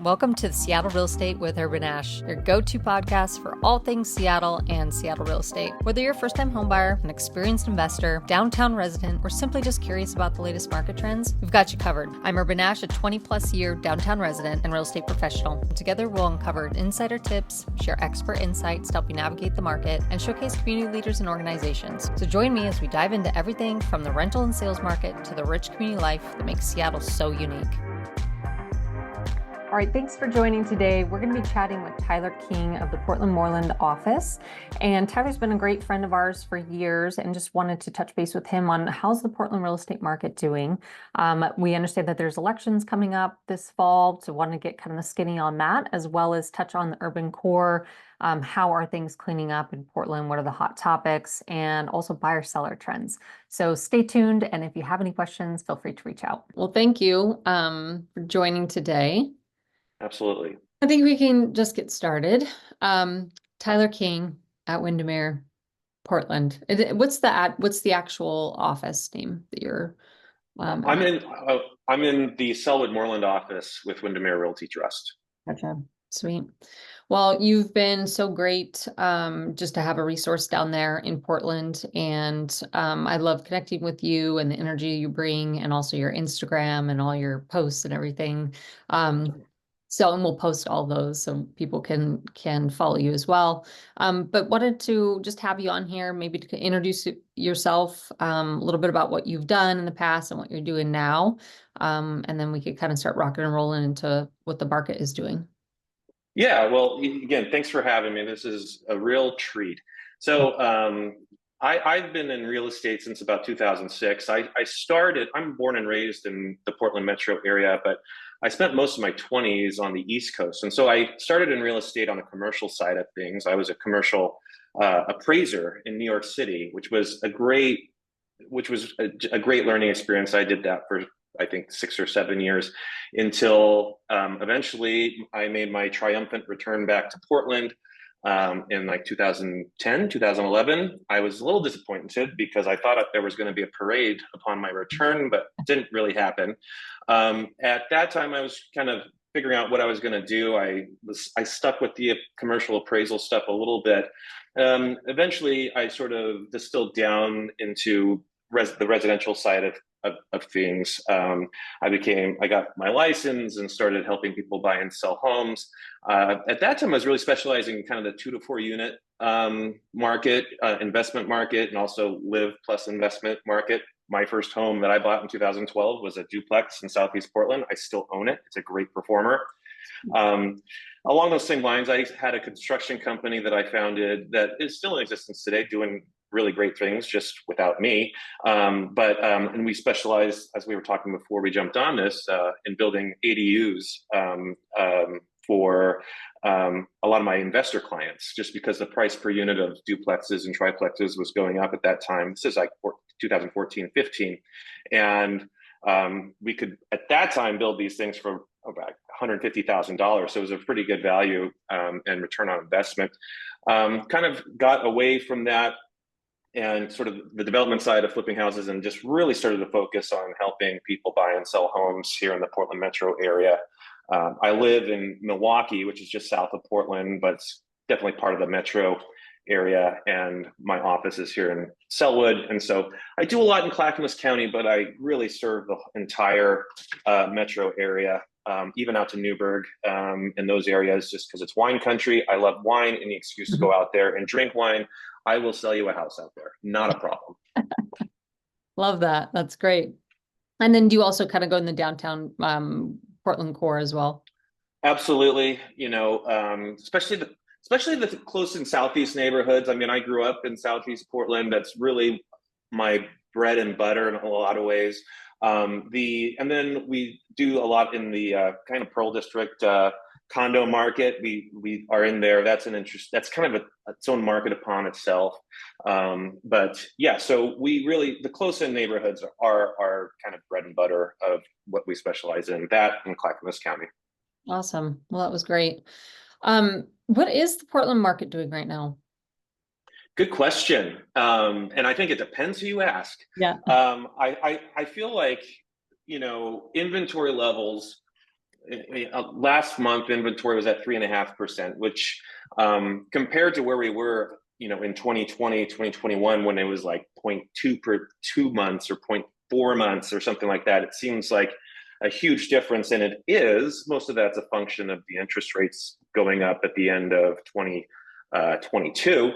Welcome to the Seattle Real Estate with Urban Ash, your go-to podcast for all things Seattle and Seattle real estate. Whether you're a first-time homebuyer, an experienced investor, downtown resident, or simply just curious about the latest market trends, we've got you covered. I'm Urban Ash, a 20-plus year downtown resident and real estate professional. Together, we'll uncover insider tips, share expert insights to help you navigate the market, and showcase community leaders and organizations. So join me as we dive into everything from the rental and sales market to the rich community life that makes Seattle so unique. All right, thanks for joining today. We're going to be chatting with Siler King of the Portland-Moreland office. And Tyler's been a great friend of ours for years and just wanted to touch base with him on how's the Portland real estate market doing. We understand that there's elections coming up this fall, so want to get kind of the skinny on that, as well as touch on the urban core. How are things cleaning up in Portland? What are the hot topics? And also buyer-seller trends. So stay tuned. And if you have any questions, feel free to reach out. Well, thank you for joining today. Absolutely. I think we can just get started. Siler King at Windermere Portland. What's the actual office name that you're? I'm in the Selwood-Moreland office with Windermere Realty Trust. Gotcha. Sweet. Well, you've been so great just to have a resource down there in Portland. And I love connecting with you and the energy you bring, and also your Instagram and all your posts and everything. And we'll post all those so people can follow you as well. But wanted to just have you on here, maybe to introduce yourself, a little bit about what you've done in the past and what you're doing now. And then we could kind of start rocking and rolling into what the market is doing. Yeah, well, again, thanks for having me. This is a real treat. So I've been in real estate since about 2006. I'm born and raised in the Portland metro area, but I spent most of my 20s on the East Coast. And so I started in real estate on the commercial side of things. I was a commercial appraiser in New York City, which was a great learning experience. I did that for, I think, 6 or 7 years until eventually I made my triumphant return back to Portland in like 2010, 2011. I was a little disappointed because I thought there was going to be a parade upon my return, but it didn't really happen. At that time, I was kind of figuring out what I was going to do. I stuck with the commercial appraisal stuff a little bit. Eventually, I sort of distilled down into the residential side of things. I got my license and started helping people buy and sell homes. At that time, I was really specializing in kind of the 2 to 4 unit market, investment market, and also live plus investment market. My first home that I bought in 2012 was a duplex in Southeast Portland. I still own it. It's a great performer. Along those same lines, I had a construction company that I founded that is still in existence today, doing really great things just without me. And we specialize, as we were talking before we jumped on this, in building ADUs for a lot of my investor clients, just because the price per unit of duplexes and triplexes was going up at that time. This is like 2014, 15. And we could, at that time, build these things for about $150,000. So it was a pretty good value and return on investment. Kind of got away from that and sort of the development side of flipping houses, and just really started to focus on helping people buy and sell homes here in the Portland metro area. I live in Milwaukee, which is just south of Portland, but it's definitely part of the metro area, and my office is here in Selwood. And so I do a lot in Clackamas County, but I really serve the entire metro area, even out to Newburgh, in those areas, just because it's wine country. I love wine. Any excuse to go out there and drink wine, I will sell you a house out there. Not a problem. Love that. That's great. And then do you also kind of go in the downtown Portland core as well? Absolutely. Especially the close and southeast neighborhoods. I mean, I grew up in southeast Portland. That's really my bread and butter in a lot of ways. And then we do a lot in the kind of Pearl District condo market. We are in there. That's that's kind of its own market upon itself. But yeah, so the close-in neighborhoods are kind of bread and butter of what we specialize in, that in Clackamas County. Awesome. Well, that was great. What is the Portland market doing right now? Good question. And I think it depends who you ask. Yeah. I feel like, inventory levels last month inventory was at 3.5%, which compared to where we were, in 2020, 2021, when it was like zero point 0.2 per 2 months or zero point 0.4 months or something like that, it seems like a huge difference. And it is, most of that's a function of the interest rates going up at the end of 2022.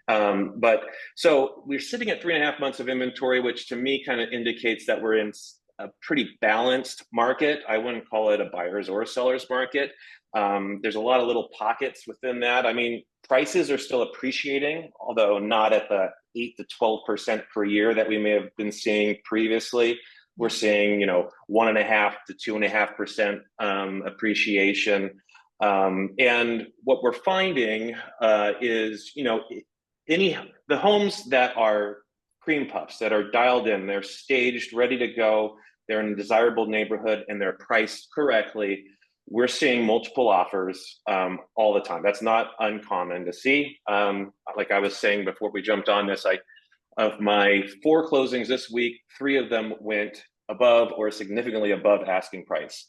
But so we're sitting at 3.5 months of inventory, which to me kind of indicates that we're in a pretty balanced market. I wouldn't call it a buyer's or a seller's market. There's a lot of little pockets within that. I mean, prices are still appreciating, although not at the 8 to 12% per year that we may have been seeing previously. We're seeing, 1.5 to 2.5% appreciation. And what we're finding is, the homes that are cream puffs, that are dialed in, they're staged, ready to go, they're in a desirable neighborhood, and they're priced correctly. We're seeing multiple offers all the time. That's not uncommon to see. Like I was saying before we jumped on this, of my 4 closings this week, 3 of them went above or significantly above asking price.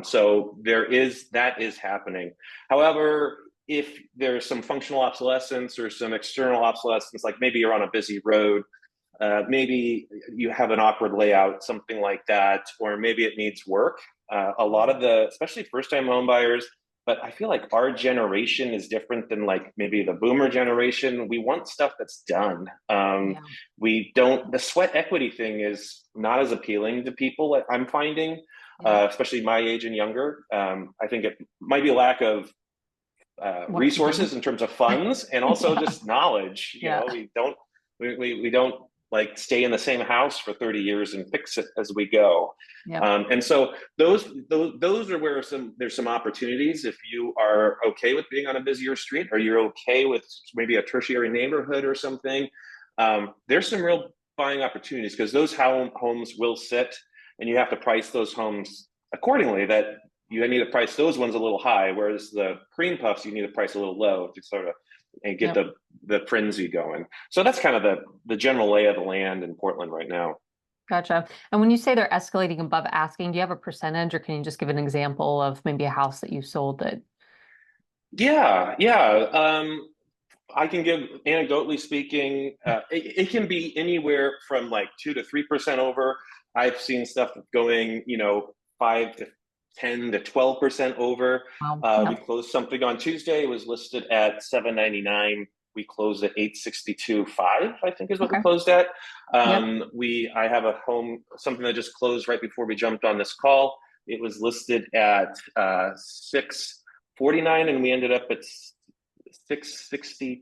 So that is happening. However, if there's some functional obsolescence or some external obsolescence, like maybe you're on a busy road, maybe you have an awkward layout, something like that, or maybe it needs work. A lot of especially first-time home buyers, but I feel like our generation is different than like maybe the boomer generation. We want stuff that's done. The sweat equity thing is not as appealing to people, I'm finding, especially my age and younger. I think it might be a lack of resources in terms of funds and also just knowledge. We don't like stay in the same house for 30 years and fix it as we go. And so those are where there's some opportunities. If you are okay with being on a busier street, or you're okay with maybe a tertiary neighborhood or something, there's some real buying opportunities, because those homes will sit, and you have to price those homes accordingly. That you need to price those ones a little high, whereas the cream puffs you need to price a little low to sort of and get the frenzy going. So that's kind of the general lay of the land in Portland right now. Gotcha. And when you say they're escalating above asking, do you have a percentage, or can you just give an example of maybe a house that you sold that? Yeah. I can give, anecdotally speaking, it can be anywhere from like 2 to 3% over. I've seen stuff going, 5 to 10 to 12% over. We closed something on Tuesday. It was listed at $799. We closed at $862.5, I think is what we closed at. I have a home, something that just closed right before we jumped on this call. It was listed at $649, and we ended up at $663,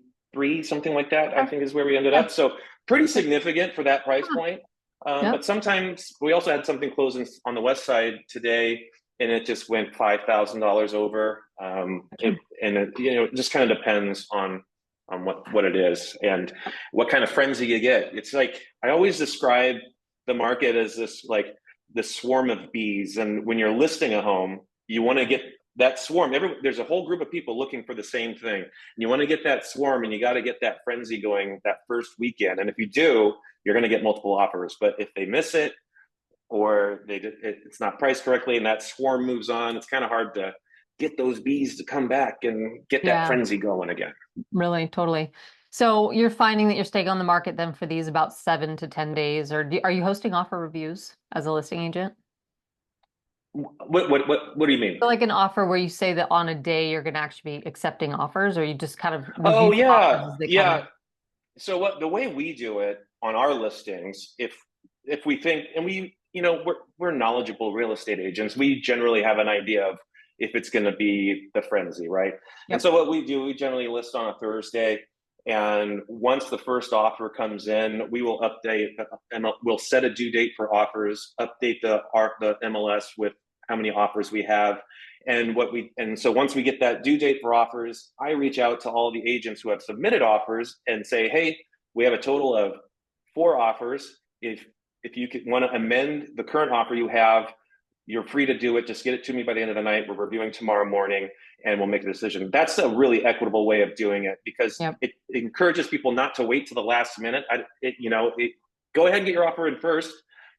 something like that, I think is where we ended up. So pretty significant for that price point. But sometimes we also had something closing on the west side today, and it just went $5,000 over. It just kind of depends on what it is and what kind of frenzy you get. It's like, I always describe the market as this, like the swarm of bees. And when you're listing a home, you want to get that swarm. There's a whole group of people looking for the same thing. And you want to get that swarm, and you got to get that frenzy going that first weekend. And if you do, you're going to get multiple offers. But if they miss it, or it's not priced correctly, and that swarm moves on, it's kind of hard to get those bees to come back and get that frenzy going again. Really, totally. So you're finding that you're staying on the market then for these about 7 to 10 days, or are you hosting offer reviews as a listing agent? What do you mean? So like an offer where you say that on a day you're going to actually be accepting offers, or you just kind of Oh review offers as they come in? So the way we do it on our listings, if we think, and we're knowledgeable real estate agents, we generally have an idea of if it's going to be the frenzy, right? And so what we do, we generally list on a Thursday, and once the first offer comes in, we will update, and we'll set a due date for offers, update the MLS with how many offers we have. And so once we get that due date for offers, I reach out to all the agents who have submitted offers and say, hey, we have a total of 4 offers. If you want to amend the current offer you have, you're free to do it. Just get it to me by the end of the night. We're reviewing tomorrow morning, and we'll make a decision. That's a really equitable way of doing it, because it encourages people not to wait to the last minute. Go ahead and get your offer in first,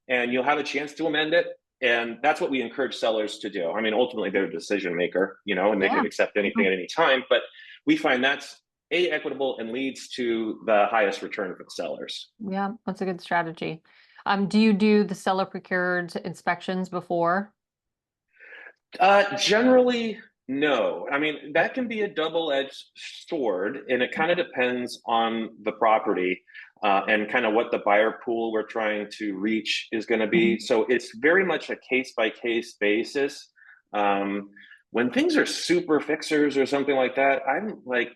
and you'll have a chance to amend it. And that's what we encourage sellers to do. I mean, ultimately, they're a decision maker, and they Yeah. can accept anything Mhm. at any time. But we find that's equitable and leads to the highest return for the sellers. Yeah, that's a good strategy. Do you do the seller procured inspections before? Generally, no. I mean, Okay. that can be a double-edged sword, and it kind of depends on the property and kind of what the buyer pool we're trying to reach is going to be. Mhm. So it's very much a case-by-case basis. Um, when things are super fixers or something like that, I'm like,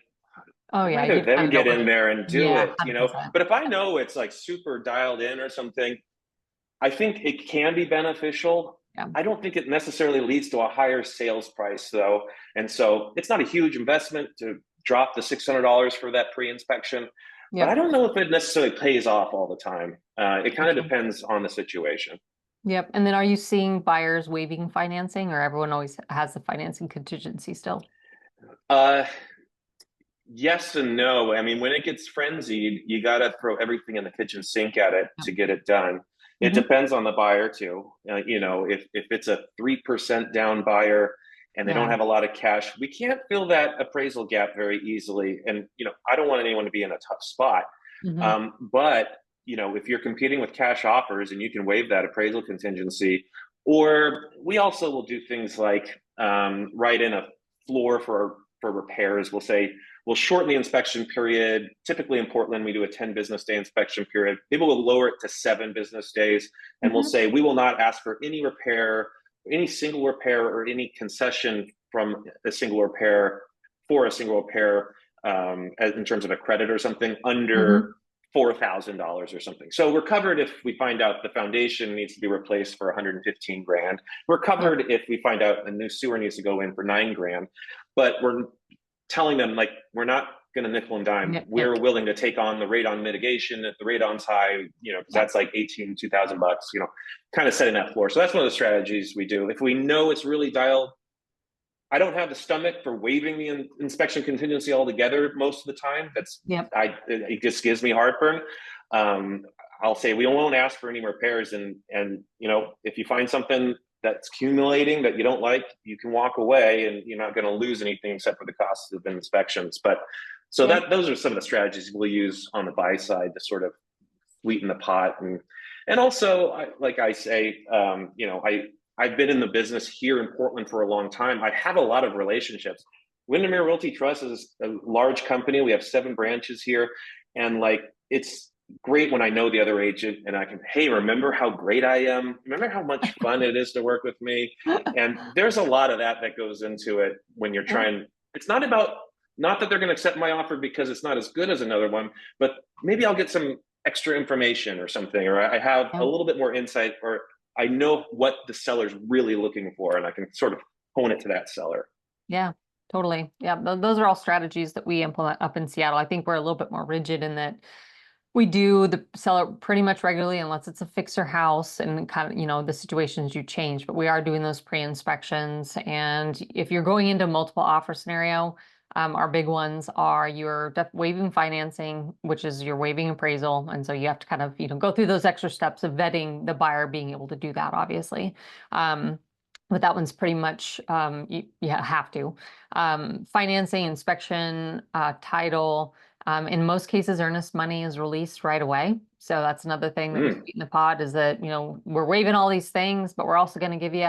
Oh I'd yeah, rather you them kind of know get what in it. there and do Yeah, it, 100%. But if I know it's like super dialed in or something, I think it can be beneficial. Yeah. I don't think it necessarily leads to a higher sales price, though. And so it's not a huge investment to drop the $600 for that pre inspection. But I Yep. don't know if it necessarily pays off all the time. It kind of Gotcha. depends on the situation. Yep. And then are you seeing buyers waiving financing, or everyone always has the financing contingency still? Uh, yes and no. I mean, when it gets frenzied, you got to throw everything in the kitchen sink at it Yep. to get it done. It Hmm. depends on the buyer too. If it's a 3% down buyer and they don't Yeah. have a lot of cash, we can't fill that appraisal gap very easily. And I don't want anyone to be in a tough spot. Hmm. But if you're competing with cash offers and you can waive that appraisal contingency, or we also will do things like write in a floor for repairs. We'll say we'll shorten the inspection period. Typically in Portland, we do a 10 business day inspection period. Maybe we'll lower it to 7 business days. And we'll Hmm. say we will not ask for any repair, any single repair, or any concession from a single repair for a single repair in terms of a credit or something under Hmm. $4,000 or something. So we're covered if we find out the foundation needs to be replaced for 115 grand. We're Yep. covered if we find out a new sewer needs to go in for 9 grand. But we're telling them like we're not going to nickel and dime. Yep. Yep. We're willing to take on the radon mitigation if the radon's high, because Yep. that's like 18, $2,000, kind of setting that floor. So that's one of the strategies we do. If we know it's really dialed, I don't have the stomach for waiving the inspection contingency altogether most of the time. Yep. It just gives me heartburn. Um, I'll say we won't ask for any repairs, and if you find something that's accumulating that you don't like, you can walk away, and you're not going to lose anything except for the cost of inspections. But so Yeah. that those are some of the strategies we'll use on the buy side to sort of sweeten the pot, and also like I say, I've been in the business here in Portland for a long time. I have a lot of relationships. Windermere Realty Trust is a large company. We have 7 branches here, and like it's great when I know the other agent and I can, hey, remember how great I am? Remember how much fun it is to work with me? And there's a lot of that goes into it when you're Yeah. trying. It's not about, not that they're going to accept my offer because it's not as good as another one, but maybe I'll get some extra information or something, or I have a Yeah. little bit more insight, or I know what the seller's really looking for, and I can sort of hone it to that seller. Yeah, totally. Yeah, those are all strategies that we implement up in Seattle. I think we're a little bit more rigid in that we do the seller pretty much regularly unless it's a fixer house and kind of, the situations you change, but we are doing those pre-inspections. And if you're going into multiple offer scenario, our big ones are you're waiving financing, which is you're waiving appraisal. And so you have to kind of, go through those extra steps of vetting the buyer being able to do that, obviously. Um, but that one's pretty much, you have to. Financing, inspection, title, in most cases, earnest money is released right away. So that's another thing that we Mm, sweeten the pot is that, we're waiving all these things, but we're also going to give you,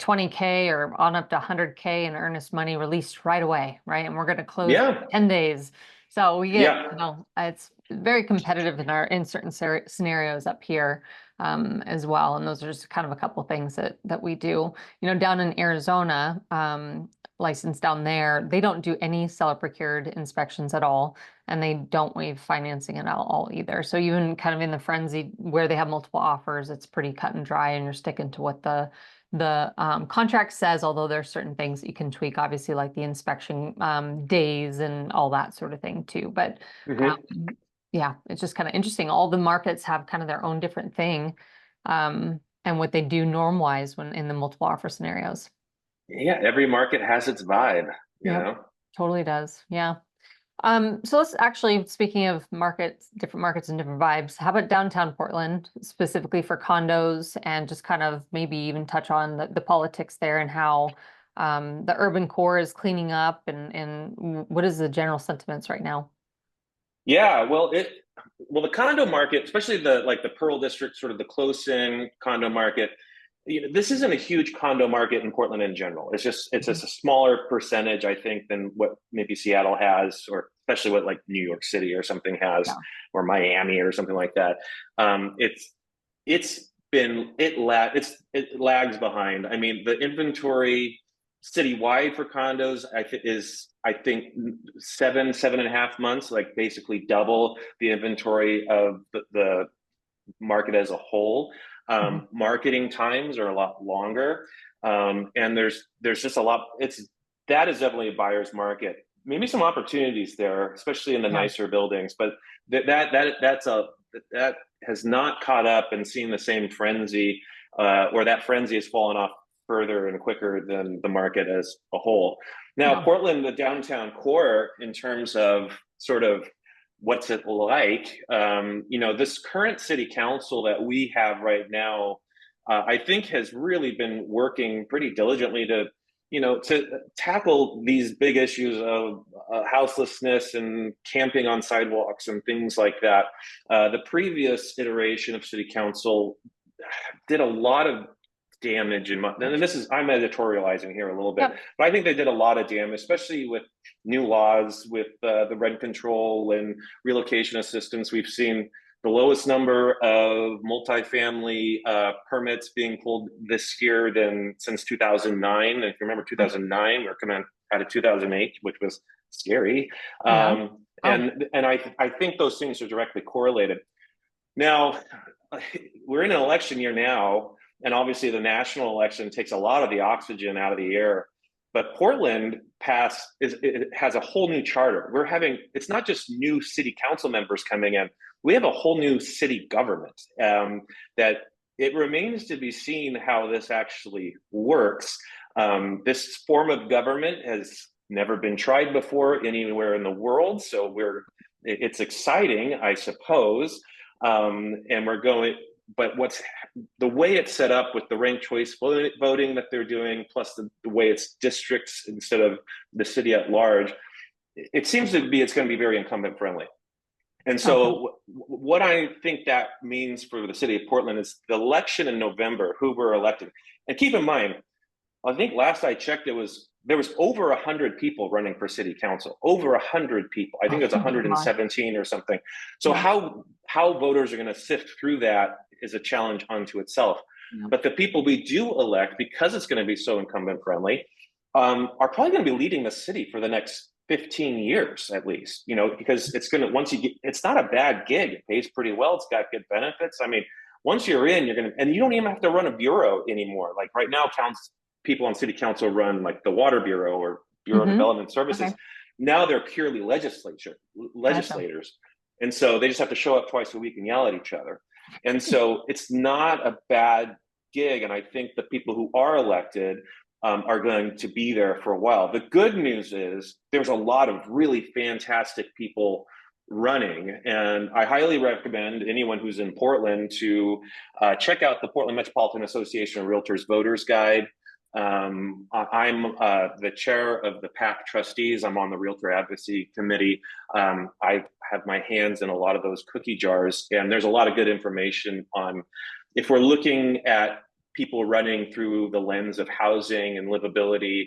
20K or on up to 100K in earnest money released right away, right? And we're going to close yeah, 10 days. So we get, yeah. it's very competitive in certain scenarios up here as well. And those are just kind of a couple of things that we do. Down in Arizona, licensed down there, they don't do any seller procured inspections at all, and they don't waive financing at all either. So even kind of in the frenzy where they have multiple offers, it's pretty cut and dry, and you're sticking to what the contract says, although there are certain things that you can tweak, obviously, like the inspection days and all that sort of thing too. But Hmm. um, yeah, it's just kind of interesting. All the markets have kind of their own different thing, and what they do norm-wise when in the multiple offer scenarios. Yeah, every market has its vibe, you Yep, know? totally does. Yeah. So let's actually, speaking of markets and different vibes, how about downtown Portland, specifically for condos, and just kind of maybe even touch on the politics there and how the urban core is cleaning up and what is the general sentiments right now? Yeah, well the condo market, especially the Pearl District, sort of the close-in condo market, this isn't a huge condo market in Portland in general. It's just Mhm. a smaller percentage, I think, than what maybe Seattle has, or especially what like New York City or something has, Yeah. or Miami or something like that. It's been it lags behind. I mean, the inventory citywide for condos I think 7.5 months, like basically double the inventory of the market as a whole. Mhm. Marketing times are a lot longer, and there's just a lot. It's That is definitely a buyer's market. Maybe some opportunities there, especially in the Yeah. nicer buildings, but that has not caught up and seen the same frenzy, or that frenzy has fallen off further and quicker than the market as a whole. Now, Yeah. Portland, the downtown core, in terms of sort of what's it like? This current city council that we have right now, I think has really been working pretty diligently to tackle these big issues of houselessness and camping on sidewalks and things like that. The previous iteration of city council did a lot of damage and this is I'm editorializing here a little bit, Yep. but I think they did a lot of damage, especially with new laws with the rent control and relocation assistance. We've seen the lowest number of multifamily permits being pulled this year than since 2009. And if you remember 2009, we're coming out of 2008, which was scary. Yeah. Oh, And I think those things are directly correlated. Now, we're in an election year now, and obviously the national election takes a lot of the oxygen out of the air. But Portland it has a whole new charter. It's not just new city council members coming in. We have a whole new city government, that it remains to be seen how this actually works. This form of government has never been tried before anywhere in the world, so it's exciting, I suppose. And we're going, but what's the way it's set up with the ranked choice voting that they're doing, plus the way it's districts instead of the city at large, it seems to be it's going to be very incumbent friendly. And okay. so, what I think that means for the city of Portland is the election in November, who were elected. And keep in mind, I think last I checked, there was over 100 people running for city council. Over 100 people. I think it was Oh my. 117 or something. So Yeah. how voters are going to sift through that is a challenge unto itself. Yeah. But the people we do elect, because it's going to be so incumbent friendly, are probably going to be leading the city for the next 15 years at least. Because it's going to once you get, it's not a bad gig. It pays pretty well. It's got good benefits. I mean, once you're in, you're going to, and you don't even have to run a bureau anymore. Like right now, people on city council run like the water bureau or bureau of Mm-hmm. development services. Okay. Now they're purely Gotcha. legislators, and so they just have to show up twice a week and yell at each other. And so it's not a bad gig, and I think the people who are elected are going to be there for a while. The good news is there's a lot of really fantastic people running, and I highly recommend anyone who's in Portland to check out the Portland Metropolitan Association of Realtors Voters Guide. I'm the chair of the PAC trustees. I'm on the Realtor Advocacy Committee. I have my hands in a lot of those cookie jars, and there's a lot of good information on if we're looking at people running through the lens of housing and livability,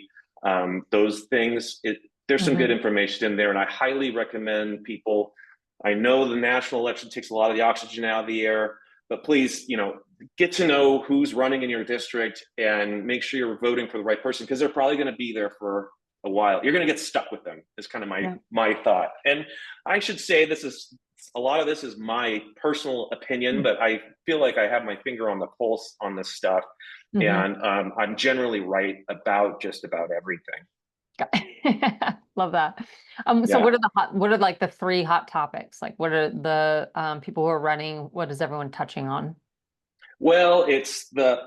those things. There's some good Mm-hmm. information in there, and I highly recommend people. I know the national election takes a lot of the oxygen out of the air, but please, get to know who's running in your district and make sure you're voting for the right person because they're probably going to be there for a while. You're going to get stuck with them. Is kind of my Yeah. my thought. And I should say this is a lot of this is my personal opinion, but I feel like I have my finger on the pulse on this stuff, Mm-hmm. and I'm generally right about just about everything. Love that. So Yeah. what are like the three hot topics? Like what are the people who are running? What is everyone touching on? Well, it's the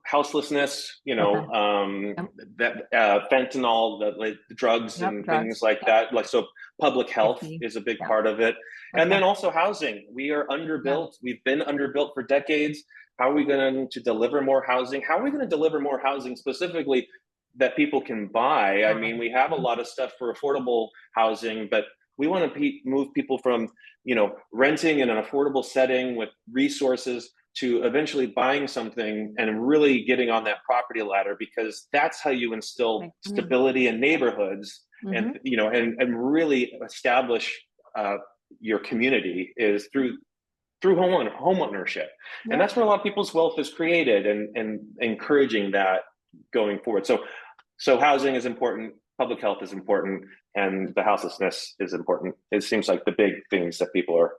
houselessness, Okay. Yep. that fentanyl, the drugs Yep. and things Drugs. like Yep. that. Like, so public health Safety. is a big Yep. part of it. And Okay. then also housing. We are Yeah. underbuilt. We've been underbuilt for decades. How are we going to deliver more housing? How are we going to deliver more housing specifically that people can buy? I mean, we have a Mhm. lot of stuff for affordable housing, but we want to move people from, renting in an affordable setting with resources to eventually buying something and really getting on that property ladder, because that's how you instill Makes money. stability in neighborhoods, Mm-hmm. and really establish uh, your community is through home ownership. And Yep. that's where a lot of people's wealth is created, and encouraging that going forward. So housing is important, public health is important, and the houselessness is important. It seems like the big things that people are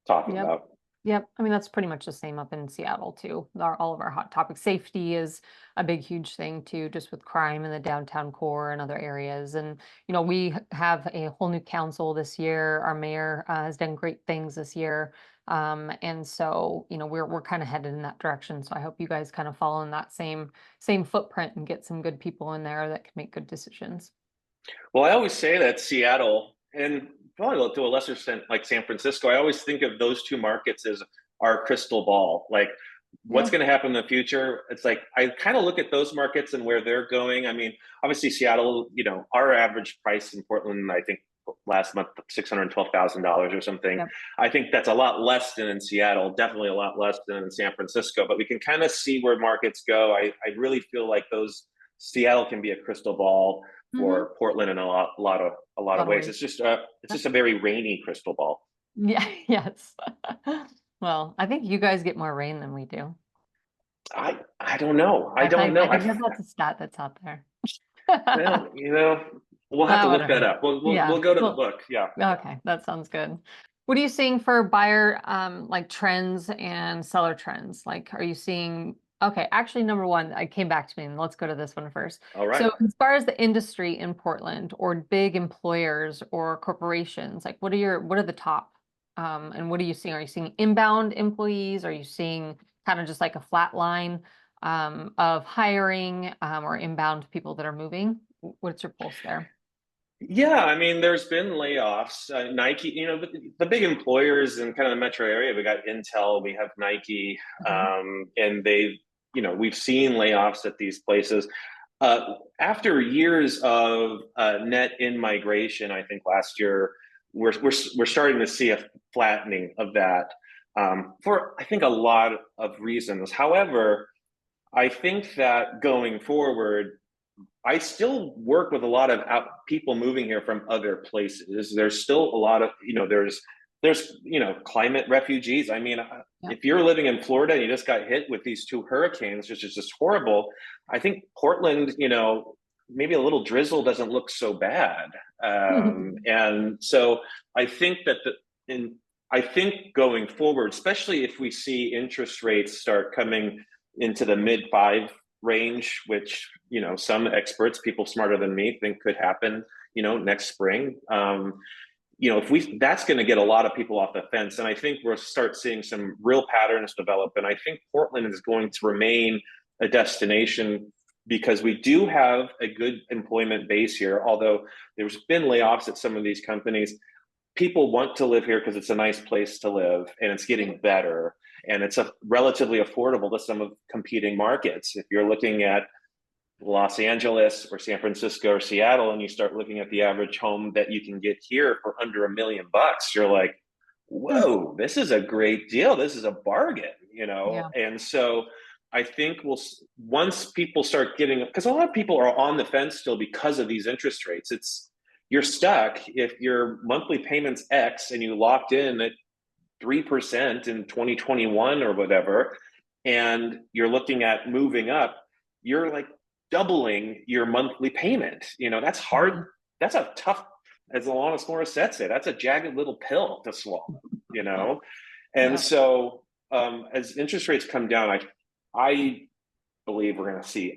talking Yep. about. Yep. I mean, that's pretty much the same up in Seattle too. All of our hot topics. Safety is a big, huge thing too, just with crime in the downtown core and other areas. And, we have a whole new council this year. Our mayor has done great things this year. And so, we're kind of headed in that direction. So I hope you guys kind of follow in that same footprint and get some good people in there that can make good decisions. Well, I always say that Seattle, and probably to a lesser extent like San Francisco, I always think of those two markets as our crystal ball. Like, what's Yeah. going to happen in the future? It's like I kind of look at those markets and where they're going. I mean, obviously Seattle, our average price in Portland, I think last month $612,000 or something. Yep. I think that's a lot less than in Seattle, definitely a lot less than in San Francisco. But we can kind of see where markets go. I really feel like those Seattle can be a crystal ball Hmm. for Portland in a lot A of lot of ways. ways. It's just a very rainy crystal ball. Yeah, yes. Well, I think you guys get more rain than we do. I don't know. I I don't think know. I think that's a stat that's out there. Well, we'll have to look that Whatever. up. We'll Yeah. go to the Well, book. Yeah. okay, that sounds good. What are you seeing for buyer like trends and seller trends? Like, are you seeing okay, actually number one, I came back to me and let's go to this one first. All right. So as far as the industry in Portland or big employers or corporations, like what are the top? And what are you seeing? Are you seeing inbound employees? Are you seeing kind of just like a flat line of hiring or inbound people that are moving? What's your pulse there? Yeah, I mean, there's been layoffs. Nike, the big employers in kind of the metro area. We got Intel, we have Nike, Mhm. and we've seen layoffs at these places. After years of net in migration, I think last year we're starting to see a flattening of that, for I think a lot of reasons. However, I think that going forward, I still work with a lot of people moving here from other places. There's still a lot of, climate refugees. I mean, Yep. if you're living in Florida and you just got hit with these two hurricanes, which is just horrible, I think Portland, maybe a little drizzle doesn't look so bad. And so I think that in, I think going forward, especially if we see interest rates start coming into the mid 5 range, which some experts, people smarter than me, think could happen, next spring. If we that's going to get a lot of people off the fence, and I think we'll start seeing some real patterns develop. And I think Portland is going to remain a destination because we do have a good employment base here. Although there's been layoffs at some of these companies, people want to live here because it's a nice place to live and it's getting better, and it's relatively affordable to some of competing markets. If you're looking at Los Angeles or San Francisco or Seattle and you start looking at the average home that you can get here for under $1 million, you're like, Hmm. whoa, this is a great deal, this is a bargain. Yeah. And so I think once people start getting, because a lot of people are on the fence still because of these interest rates. You're stuck if your monthly payments X and you locked in at 3% in 2021 or whatever, and you're looking at moving up, you're like doubling your monthly payment. That's hard. Mhm. That's a tough, as Alanis Morissette said, that's a jagged little pill to swallow, you know? And Yeah. so as interest rates come down, I believe we're going to see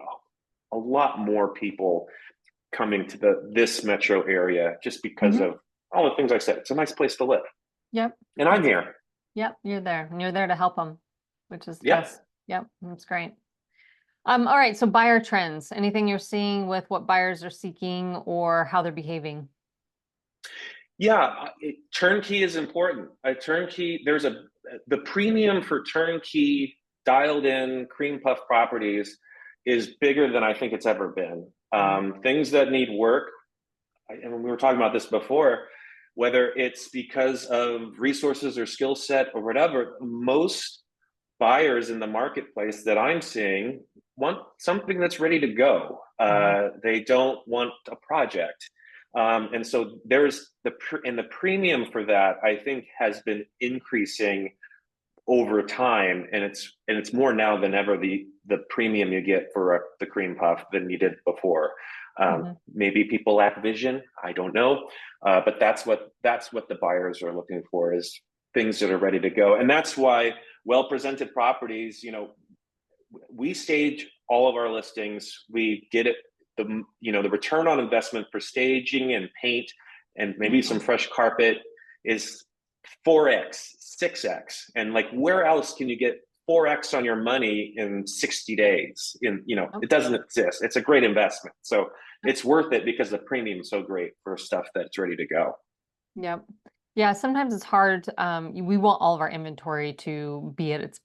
a lot more people coming to this metro area just because Hmm. of all the things I said. It's a nice place to live. Yep. And I'm That's here. yep. You're there. And you're there to help them. which is Yeah. us. Yep, that's great. All right, so buyer trends. Anything you're seeing with what buyers are seeking or how they're behaving? Yeah, turnkey is important. A turnkey, the premium for turnkey dialed in cream puff properties is bigger than I think it's ever been. Mhm. Things that need work, and we were talking about this before, whether it's because of resources or skill set or whatever, most buyers in the marketplace that I'm seeing want something that's ready to go. Mhm. They don't want a project. And so there's the premium for that, I think, has been increasing over time, and it's more now than ever the premium you get for the cream puff than you did before. Mhm. Maybe people lack vision, I don't know, but that's what the buyers are looking for, is things that are ready to go. And that's why well presented properties, we stage all of our listings. We get it, the return on investment for staging and paint and maybe some Mhm. fresh carpet is 4x, 6x. And like, where else can you get 4x on your money in 60 days? Yep. It doesn't exist. It's a great investment. So it's worth it because the premium is so great for stuff that's ready to go. Yep. Yeah, sometimes it's hard. We want all of our inventory to be at its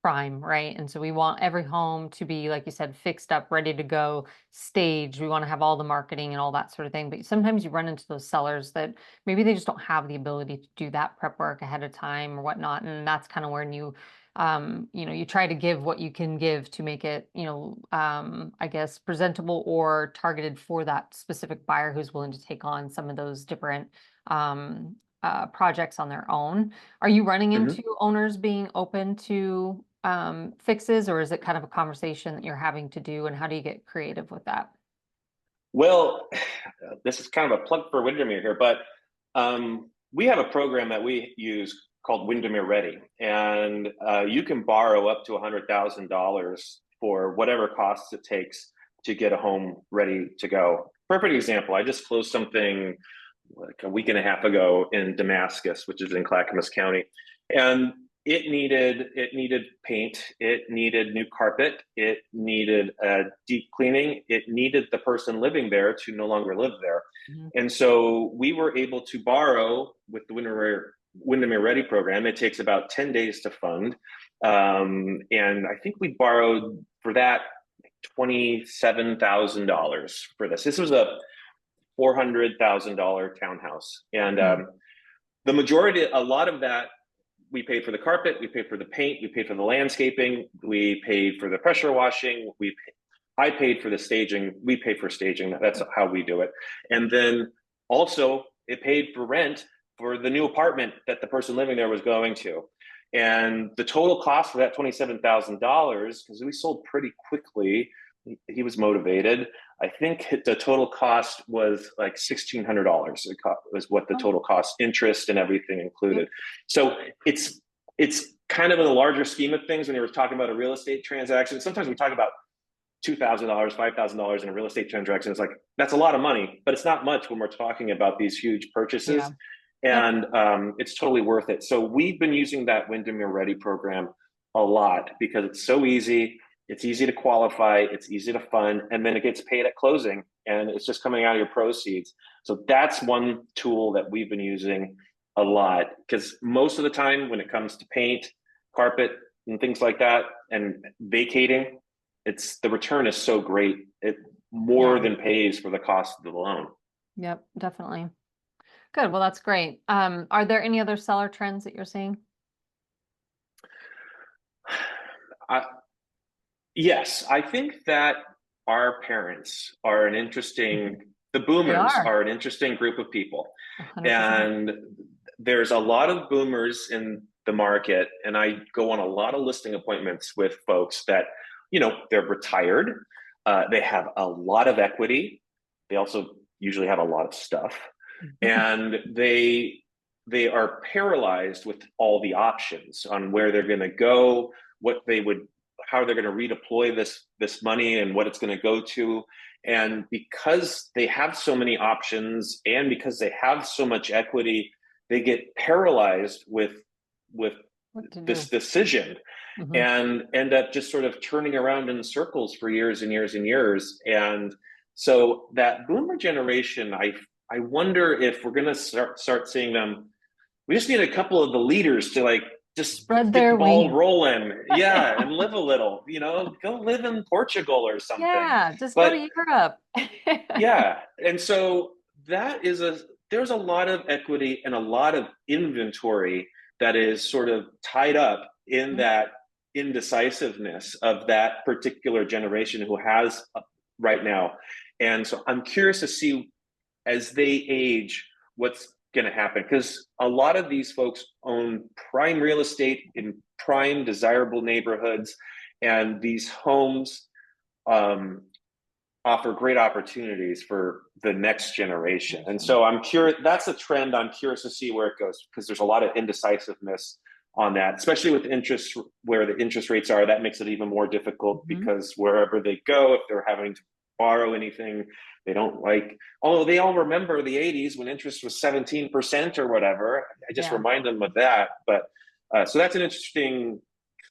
prime, right? And so we want every home to be, like you said, fixed up, ready to go, staged. We want to have all the marketing and all that sort of thing. But sometimes you run into those sellers that maybe they just don't have the ability to do that prep work ahead of time or whatnot. And that's kind of when you try to give what you can give to make it, I guess presentable or targeted for that specific buyer who's willing to take on some of those different projects on their own. Are you running Mm-hmm. into owners being open to fixes, or is it kind of a conversation that you're having to do, and how do you get creative with that? Well, this is kind of a plug for Windermere here, but we have a program that we use called Windermere Ready, and you can borrow up to $100,000 for whatever costs it takes to get a home ready to go. Perfect example. I just closed something like a week and a half ago in Damascus, which is in Clackamas County, and it needed paint, it needed new carpet, it needed deep cleaning, it needed the person living there to no longer live there. Mhm. And so we were able to borrow with the Windermere Ready program. It takes about 10 days to fund. And I think we borrowed for that $27,000 for this. This was a $400,000 townhouse. And Mhm. a lot of that, we paid for the carpet, we paid for the paint, we paid for the landscaping, we paid for the pressure washing, I paid for the staging, we paid for staging. That's how we do it. And then also it paid for rent for the new apartment that the person living there was going to. And the total cost for that $27,000, because we sold pretty quickly, he was motivated. I think the total cost was like $1,600. Was what the Oh, total cost, interest and everything yep. included. So it's kind of in the larger scheme of things when you were talking about a real estate transaction. Sometimes we talk about $2,000, $5,000 in a real estate transaction. It's like, that's a lot of money, but it's not much when we're talking about these huge Yeah. purchases. Yep. And it's totally worth it. So we've been using that Windermere Ready program a lot because it's so easy. It's easy to qualify. It's easy to fund. And then it gets paid at closing and it's just coming out of your proceeds. So that's one tool that we've been using a lot because most of the time when it comes to paint, carpet, and things like that, and vacating, it's the return is so great. It more Yeah. than pays for the cost of the loan. Yep. Definitely. Good. Well, that's great. Are there any other seller trends that you're seeing? I, yes, I think that our parents are an interesting, Mhm. the They boomers are are an interesting group of people. 100%. And there's a lot of boomers in the market. And I go on a lot of listing appointments with folks that, they're retired, they have a lot of equity, they also usually have a lot of stuff, and they are paralyzed with all the options on where they're going to go, what they would how they're going to redeploy this money and what it's going to go to. And because they have so many options and because they have so much equity, they get paralyzed with what to this do. decision Hmm. and end up just sort of turning around in circles for years and years and years. And so that boomer generation, I wonder if we're going to start seeing them. We just need a couple of the leaders to like just Spread get the their ball wings. rolling, yeah, and live a little. Go live in Portugal or something. Yeah, just go to But Europe. yeah, and so that is a there's a lot of equity and a lot of inventory that is sort of tied up in Yeah. that indecisiveness of that particular generation who has right now. And so I'm curious to see as they age what's going to happen, because a lot of these folks own prime real estate in prime desirable neighborhoods, and these homes um, offer great opportunities for the next generation. And so I'm curious, that's a trend I'm curious to see where it goes, because there's a lot of indecisiveness on that, especially with interest, where the interest rates are. That makes it even more difficult, Hmm. because wherever they go, if they're having to borrow anything they don't like, although they all remember the 80s when interest was 17% or whatever, I just Yeah. remind them of that. But so that's an interesting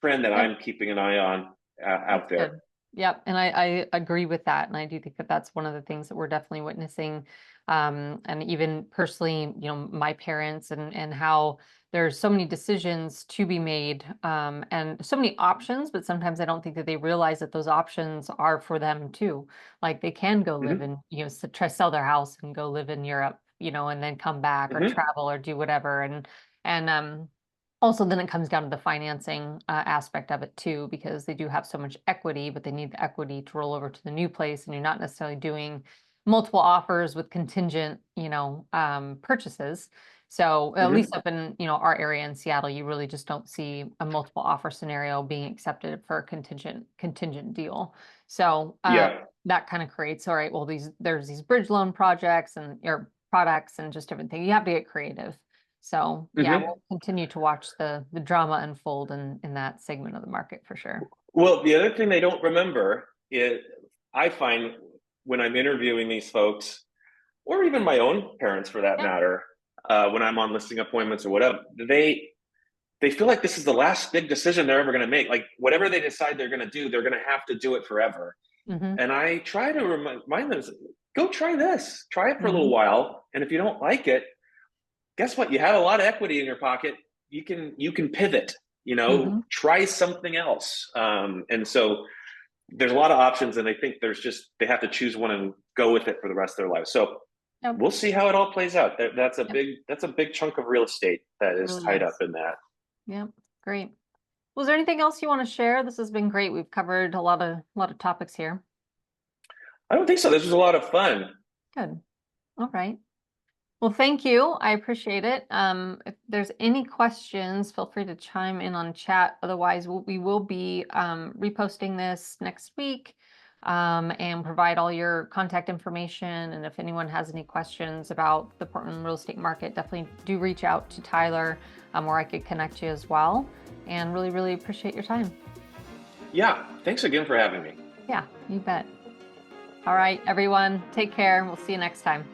trend that Yep. I'm keeping an eye on out That's there. good. Yep. And I agree with that. And I do think that that's one of the things that we're definitely witnessing. And even personally, my parents and how there's so many decisions to be made, and so many options, but sometimes I don't think that they realize that those options are for them too. Like they can go live Mm-hmm. in, try sell their house and go live in Europe, and then come back or Mm-hmm. travel or do whatever. And also, then it comes down to the financing aspect of it too, because they do have so much equity, but they need the equity to roll over to the new place, and you're not necessarily doing multiple offers with contingent, purchases. So at Mm-hmm. least up in, our area in Seattle, you really just don't see a multiple offer scenario being accepted for a contingent deal. So Yeah. that kind of creates, all right, well, there's these bridge loan projects and or products and just different things. You have to get creative. So yeah, Mm-hmm. we'll continue to watch the drama unfold in that segment of the market for sure. Well, the other thing they don't remember is, I find when I'm interviewing these folks, or even my own parents for that Yeah. matter, when I'm on listing appointments or whatever, they feel like this is the last big decision they're ever going to make. Like whatever they decide they're going to do, they're going to have to do it forever. Hmm. And I try to remind them, go try this, try it for a little Hmm. while, and if you don't like it, guess what? You have a lot of equity in your pocket. You can pivot. Hmm. Try something else. And so there's a lot of options, and I think they have to choose one and go with it for the rest of their lives. So Yep. we'll see how it all plays out. Yep. That's a big chunk of real estate that It is really tied up is. in that. Yep. Great. Was there anything else you want to share? This has been great. We've covered a lot of topics here. I don't think so. This was a lot of fun. Good. All right. Well, thank you. I appreciate it. If there's any questions, feel free to chime in on chat. Otherwise, we will be reposting this next week, and provide all your contact information. And if anyone has any questions about the Portland real estate market, definitely do reach out to Tyler, or I could connect you as well. And really, really appreciate your time. Yeah. Thanks again for having me. Yeah, you bet. All right, everyone, take care. We'll see you next time.